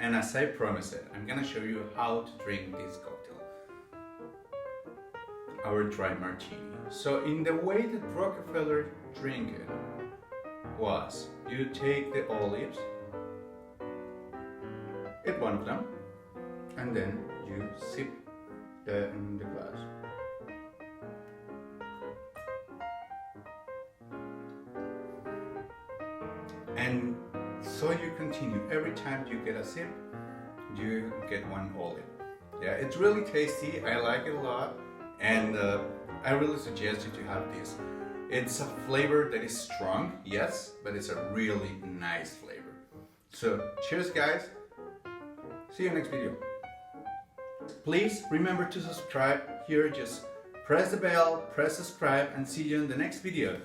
And as I promised it, I'm gonna show you how to drink this cocktail, our dry martini. So in the way that Rockefeller drank it was, you take the olives, eat one of them, and then you sip in the glass. And so you continue. Every time you get a sip, you get one olive. Yeah, it's really tasty. I like it a lot, and I really suggest you to have this. It's a flavor that is strong, yes, but it's a really nice flavor. So cheers, guys. See you next video. Please remember to subscribe here. Just press the bell, press subscribe, and see you in the next video.